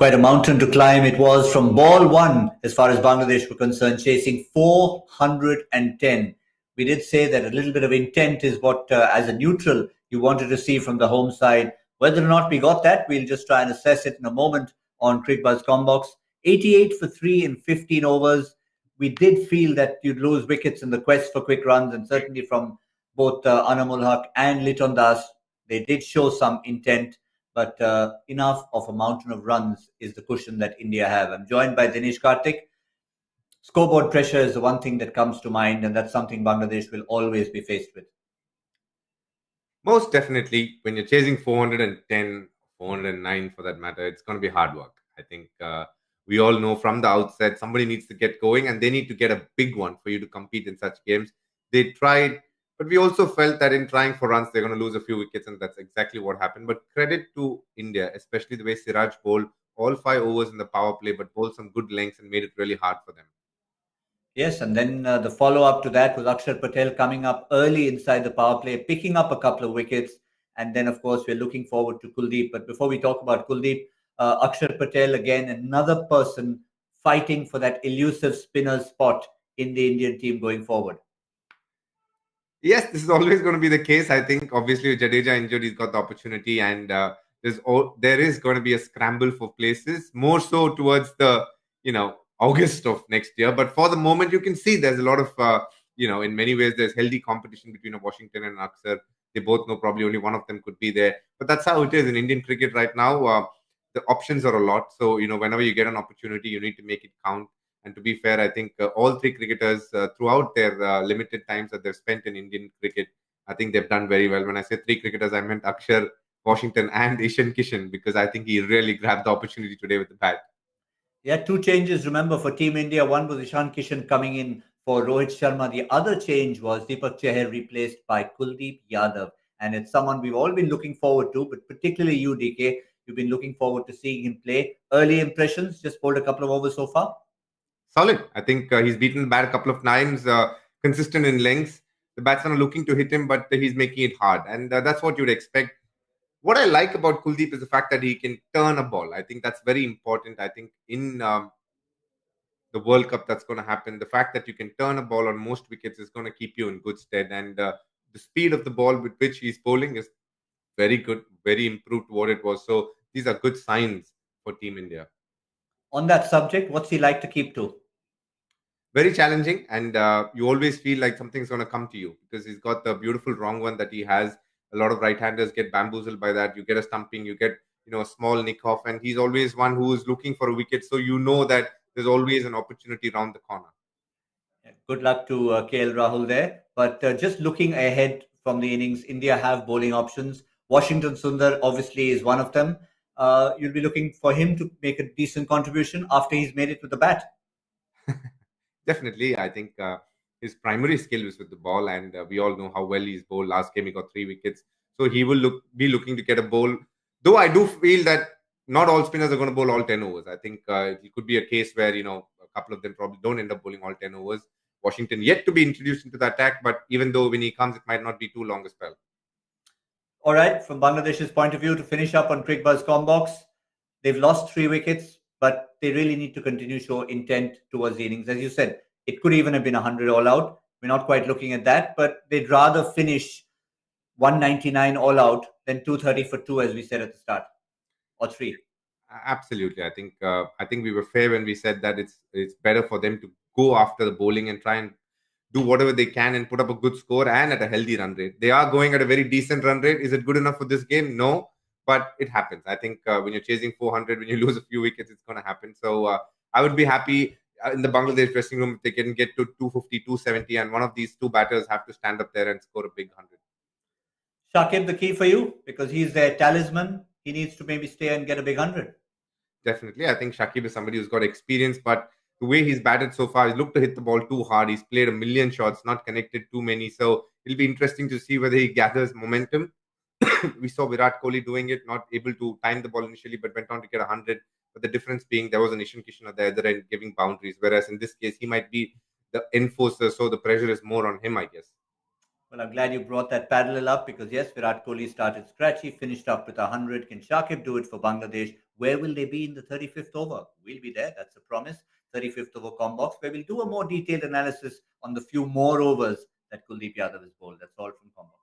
Quite a mountain to climb it was from ball one, as far as Bangladesh were concerned, chasing 410. We did say that a little bit of intent is what, as a neutral, you wanted to see from the home side. Whether or not we got that, we'll just try and assess it in a moment on Crickbuzz Combox. 88 for 3 in 15 overs. We did feel that you'd lose wickets in the quest for quick runs, and certainly from both Anamul Haq and Liton Das, they did show some intent. But enough of a mountain of runs is the cushion that India have. I'm joined by Dinesh Karthik. Scoreboard pressure is the one thing that comes to mind, and that's something Bangladesh will always be faced with. Most definitely, when you're chasing 410, 409 for that matter, it's going to be hard work. I think we all know from the outset, somebody needs to get going and they need to get a big one for you to compete in such games. They tried, but we also felt that in trying for runs, they're going to lose a few wickets, and that's exactly what happened. But credit to India, especially the way Siraj bowled all 5 overs in the power play, but bowled some good lengths and made it really hard for them. Yes, and then the follow-up to that was Akshar Patel coming up early inside the power play, picking up a couple of wickets. And then, of course, we're looking forward to Kuldeep. But before we talk about Kuldeep, Akshar Patel, again, another person fighting for that elusive spinner spot in the Indian team going forward. Yes, this is always going to be the case. I think, obviously, with Jadeja injured, he's got the opportunity, and there is going to be a scramble for places, more so towards the, August of next year. But for the moment, you can see there's a lot of, in many ways, there's healthy competition between Washington and Akshar. They both know probably only one of them could be there. But that's how it is in Indian cricket right now. The options are a lot. So, whenever you get an opportunity, you need to make it count. And to be fair, I think all 3 cricketers throughout their limited times that they've spent in Indian cricket, I think they've done very well. When I say 3 cricketers, I meant Akshar, Washington and Ishan Kishan, because I think he really grabbed the opportunity today with the bat. Yeah, 2 changes, remember, for Team India. One was Ishan Kishan coming in for Rohit Sharma. The other change was Deepak Chahar replaced by Kuldeep Yadav. And it's someone we've all been looking forward to, but particularly you, DK, you've been looking forward to seeing him play. Early impressions, just bowled a couple of overs so far? Solid. I think he's beaten the bat a couple of times, consistent in lengths. The batsmen are looking to hit him, but he's making it hard. And that's what you'd expect. What I like about Kuldeep is the fact that he can turn a ball. I think that's very important. I think in the World Cup that's going to happen, the fact that you can turn a ball on most wickets is going to keep you in good stead. And the speed of the ball with which he's bowling is very good, very improved to what it was. So these are good signs for Team India. On that subject, what's he like to keep to? Very challenging, and you always feel like something's going to come to you because he's got the beautiful wrong one that he has. A lot of right-handers get bamboozled by that. You get a stumping, you get a small nick off, and he's always one who is looking for a wicket. So you know that there's always an opportunity around the corner. Yeah, good luck to KL Rahul there. But just looking ahead from the innings, India have bowling options. Washington Sundar obviously is one of them. You'll be looking for him to make a decent contribution after he's made it with the bat. Definitely, I think his primary skill is with the ball, and we all know how well he's bowled. Last game, he got 3 wickets, so he will be looking to get a bowl. Though I do feel that not all spinners are going to bowl all 10 overs. I think it could be a case where a couple of them probably don't end up bowling all 10 overs. Washington yet to be introduced into the attack, but even though when he comes, it might not be too long a spell. All right, from Bangladesh's point of view, to finish up on Crickbuzz Combox, they've lost 3 wickets, but they really need to continue to show intent towards the innings. As you said, it could even have been 100 all out. We're not quite looking at that, but they'd rather finish 199 all out than 230 for 2, as we said at the start, or 3. Absolutely, I think we were fair when we said that it's better for them to go after the bowling and try and do whatever they can and put up a good score and at a healthy run rate. They are going at a very decent run rate. Is it good enough for this game? No, but it happens. I think when you're chasing 400, when you lose a few wickets, it's going to happen. So I would be happy in the Bangladesh dressing room if they can get to 250, 270, and one of these 2 batters have to stand up there and score a big 100. Shakib, the key for you, because he's their talisman. He needs to maybe stay and get a big 100. Definitely. I think Shakib is somebody who's got experience, but the way he's batted so far, he's looked to hit the ball too hard. He's played a million shots, not connected too many. So it'll be interesting to see whether he gathers momentum. We saw Virat Kohli doing it, not able to time the ball initially, but went on to get 100. But the difference being there was an Ishan Kishan at the other end giving boundaries, whereas in this case, he might be the enforcer. So the pressure is more on him, I guess. Well, I'm glad you brought that parallel up because, yes, Virat Kohli started scratchy, finished up with 100. Can Shakib do it for Bangladesh? Where will they be in the 35th over? We'll be there. That's a promise. 35th over Combox, where we'll do a more detailed analysis on the few more overs that Kuldeep Yadav has bowled. That's all from Combox.